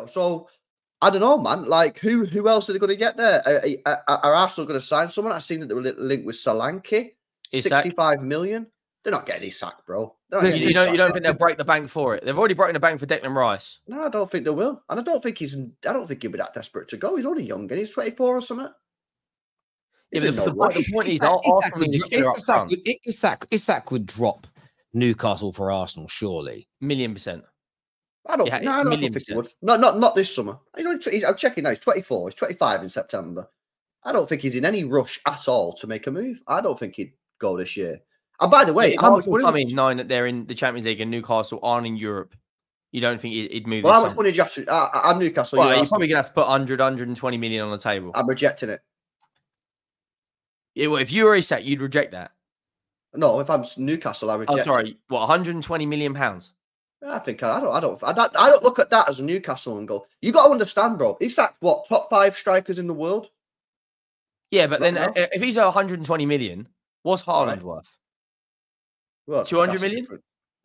So I don't know, man. Like, who else are they going to get there? Are Arsenal going to sign someone? I've seen that they were linked with Solanke, Isak. 65 million. They're not getting Isak, bro. You don't think they'll break the bank for it? They've already broken the bank for Declan Rice. No, I don't think they will, and I don't think he'll be that desperate to go. He's only young, and he's 24 or something. Yeah, but the point is, Arsenal need to get up front. Isak would drop Newcastle for Arsenal, surely. 1,000,000%. I don't think he would. Not this summer. I'm checking now. He's 24. He's 25 in September. I don't think he's in any rush at all to make a move. I don't think he'd go this year. And by the way, how much money? Knowing that they're in the Champions League and Newcastle aren't in Europe, you don't think he'd move? Well, how much money do you have to? I'm Newcastle. Well, you're probably gonna have to put 120 million on the table. I'm rejecting it. Yeah, well, if you were Isak, you'd reject that. No, if I'm Newcastle, I reject. Oh, sorry. What? 120 million pounds? I think I don't look at that as a Newcastle and go. You got to understand, bro. Isak's what, top 5 strikers in the world? Yeah, but then if he's 120 million, what's Haaland worth? Well, 200 million?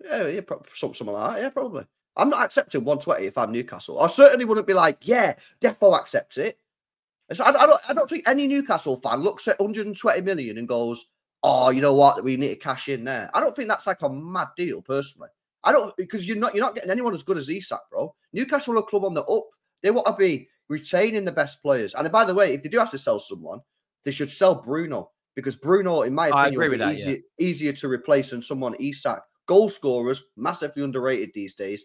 Yeah, something like that. Yeah, probably. I'm not accepting 120 if I'm Newcastle. I certainly wouldn't be like, yeah, defo accepts it. So I don't think any Newcastle fan looks at 120 million and goes, oh, you know what, we need to cash in there. I don't think that's like a mad deal, personally. I don't, because you're not getting anyone as good as Isak, bro. Newcastle are a club on the up. They want to be retaining the best players. And by the way, if they do have to sell someone, they should sell Bruno, because Bruno, in my opinion, will be easier to replace than someone Isak. Goal scorers, massively underrated these days.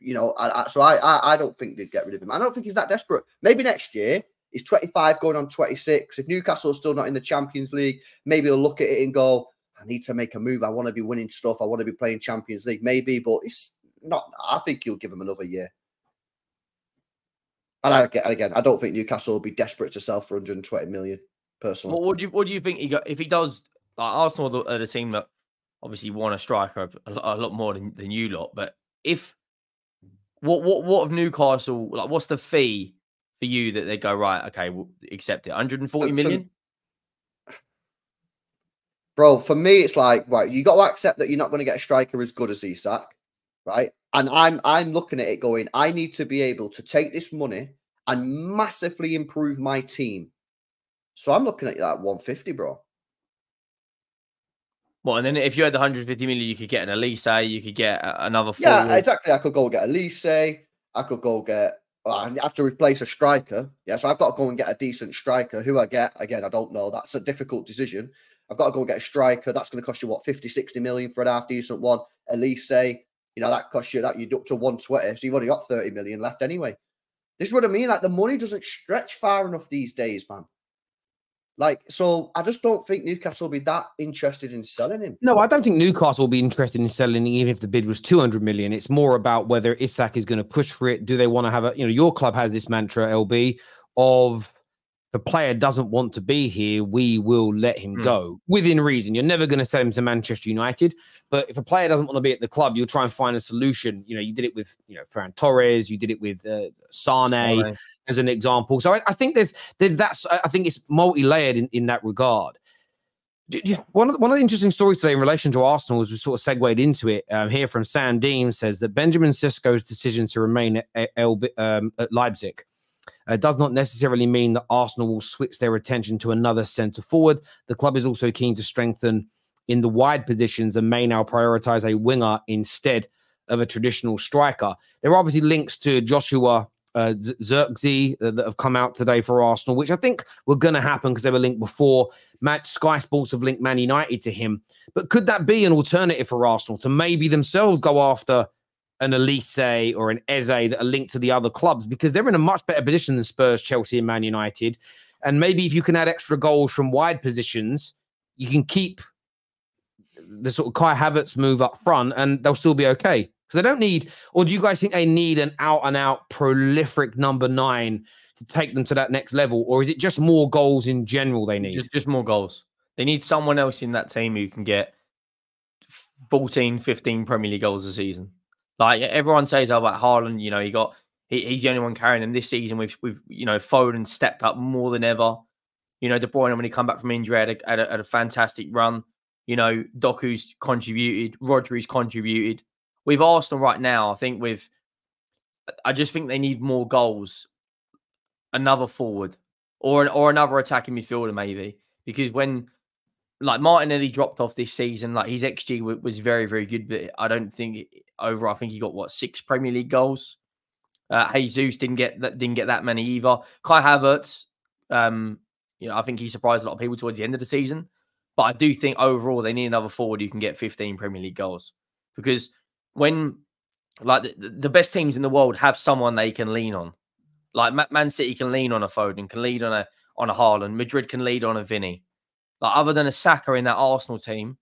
So I don't think they'd get rid of him. I don't think he's that desperate. Maybe next year. He's 25 going on 26. If Newcastle's still not in the Champions League, maybe he'll look at it and go, I need to make a move. I want to be winning stuff. I want to be playing Champions League. Maybe, but it's not. I think he'll give him another year. And again, I don't think Newcastle will be desperate to sell for 120 million, personally. What do you think if he does? Like, Arsenal are the team that obviously want a striker a lot more than you lot. But what of Newcastle? Like, what's the fee for you that they go, right, okay, we'll accept it? 140 million? Bro, for me, it's like, right, you got to accept that you're not going to get a striker as good as Isak, right? And I'm looking at it going, I need to be able to take this money and massively improve my team. So I'm looking at that 150, bro. Well, and then if you had the 150 million, you could get an Elise, you could get another forward. Yeah, exactly. I could go get Elise. I could go get... I have to replace a striker. Yeah, so I've got to go and get a decent striker. Who I get, again, I don't know. That's a difficult decision. I've got to go and get a striker. That's going to cost you, what, 50, 60 million for an half-decent one. Elise, that costs you, you're up to 120. So you've only got 30 million left anyway. This is what I mean. Like, the money doesn't stretch far enough these days, man. Like, so I just don't think Newcastle will be that interested in selling him. No, I don't think Newcastle will be interested in selling him, even if the bid was 200 million. It's more about whether Isak is going to push for it. Do they want to have your club has this mantra, LB, of the player doesn't want to be here, we will let him go within reason. You're never going to sell him to Manchester United, but if a player doesn't want to be at the club, you'll try and find a solution. You did it with Ferran Torres, you did it with Sane as an example. So I think I think it's multi-layered in that regard. One of the interesting stories today in relation to Arsenal, as we sort of segued into it here from Sam Dean, says that Benjamin Sisko's decision to remain at Leipzig does not necessarily mean that Arsenal will switch their attention to another centre forward. The club is also keen to strengthen in the wide positions and may now prioritise a winger instead of a traditional striker. There are obviously links to Joshua Zirkzee that have come out today for Arsenal, which I think were going to happen because they were linked before. Sky Sports have linked Man United to him. But could that be an alternative for Arsenal to maybe themselves go after an Elise or an Eze that are linked to the other clubs, because they're in a much better position than Spurs, Chelsea and Man United? And maybe if you can add extra goals from wide positions, you can keep the sort of Kai Havertz move up front and they'll still be okay. Because they don't need, or do you guys think they need an out-and-out prolific number 9 to take them to that next level? Or is it just more goals in general they need? Just more goals. They need someone else in that team who can get 14, 15 Premier League goals a season. Like everyone says about Haaland, he's the only one carrying them this season. We've Foden stepped up more than ever. De Bruyne, when he come back from injury, had a fantastic run. Doku's contributed, Rodri's contributed. With Arsenal right now, I think with I just think they need more goals, another forward, or another attacking midfielder maybe, because when like Martinelli dropped off this season, like his XG was very, very good, but I don't think over. I think he got 6 Premier League goals. Jesus didn't get that many either. Kai Havertz, I think he surprised a lot of people towards the end of the season. But I do think overall they need another forward who can get 15 Premier League goals, because when like the best teams in the world have someone they can lean on. Like Man City can lean on a Foden, can lean on a Haaland. Madrid can lean on a Vinny. Like other than a Saka in that Arsenal team,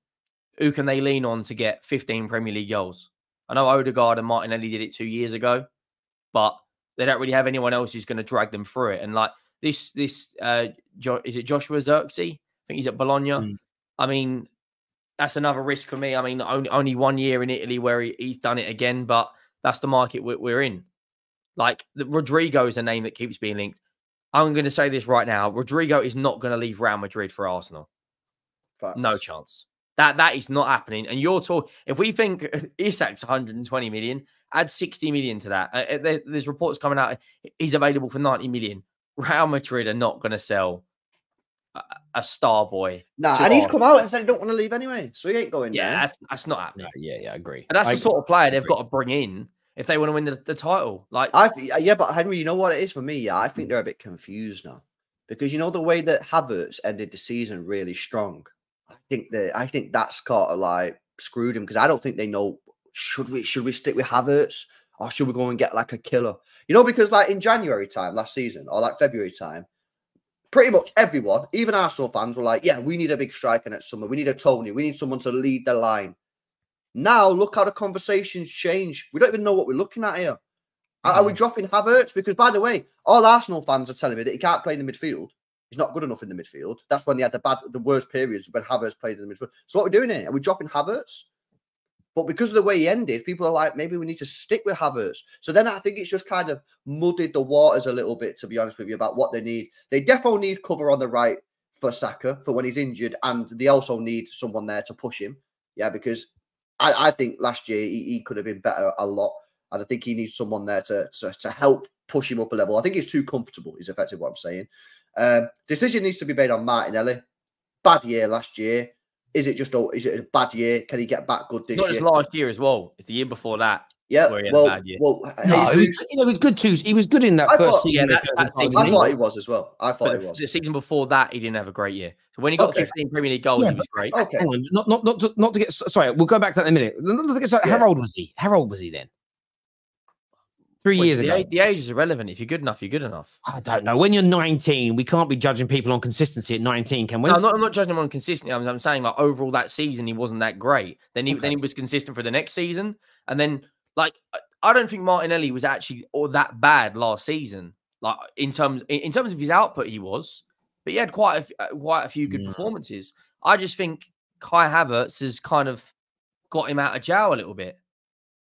who can they lean on to get 15 Premier League goals? I know Odegaard and Martinelli did it 2 years ago, but they don't really have anyone else who's going to drag them through it. And like is it Joshua Zirkzee? I think he's at Bologna. I mean, that's another risk for me. I mean, only 1 year in Italy where he's done it again, but that's the market we're in. Like Rodrigo is a name that keeps being linked. I'm going to say this right now. Rodrigo is not going to leave Real Madrid for Arsenal. Facts. No chance. That is not happening. And you're talking, if we think Isak's 120 million, add 60 million to that. There's reports coming out. He's available for 90 million. Real Madrid are not going to sell a star boy. Nah, and he's come out and said he don't want to leave anyway. So he ain't going there. Yeah, that's not happening. Yeah, I agree. And that's the sort of player they've got to bring in if they want to win the title. Like, yeah, but Henry, you know what it is for me? Yeah, I think they're a bit confused now, because you know the way that Havertz ended the season really strong. I think that's kind of like screwed him, because I don't think they know, should we stick with Havertz or should we go and get like a killer? You know, because like in January time last season or like February time, pretty much everyone, even Arsenal fans, were like, yeah, we need a big striker next summer. We need a Tony. We need someone to lead the line. Now, look how the conversations change. We don't even know what we're looking at here. Are we dropping Havertz? Because, by the way, all Arsenal fans are telling me that he can't play in the midfield. He's not good enough in the midfield. That's when they had the worst periods when Havertz played in the midfield. So what are we doing here? Are we dropping Havertz? But because of the way he ended, people are like, maybe we need to stick with Havertz. So then I think it's just kind of muddied the waters a little bit, to be honest with you, about what they need. They definitely need cover on the right for Saka, for when he's injured, and they also need someone there to push him. Yeah, because I think last year he could have been better a lot. And I think he needs someone there to help push him up a level. I think he's too comfortable, is effectively what I'm saying. Decision needs to be made on Martinelli. Bad year last year. Is it a bad year? Can he get back good this year? Not just last year as well. It's the year before that. Yeah, where he had a bad year. No, he was good too. He was good in that first season. I thought he was as well. I thought he was. The season before that, he didn't have a great year. So when he got 15 Premier League goals, he was great. Okay. Hang on, not to get sorry. We'll go back to that in a minute. Not to get sorry, how old was he? How old was he then? 3 years ago. The age is irrelevant. If you're good enough, you're good enough. I don't know. When you're 19, we can't be judging people on consistency at 19, can we? No, I'm not judging him on consistency. I'm saying like overall that season he wasn't that great. Then he was consistent for the next season, and then like I don't think Martinelli was actually that bad last season. Like in terms of his output, he was, but he had quite a few good performances. I just think Kai Havertz has kind of got him out of jail a little bit.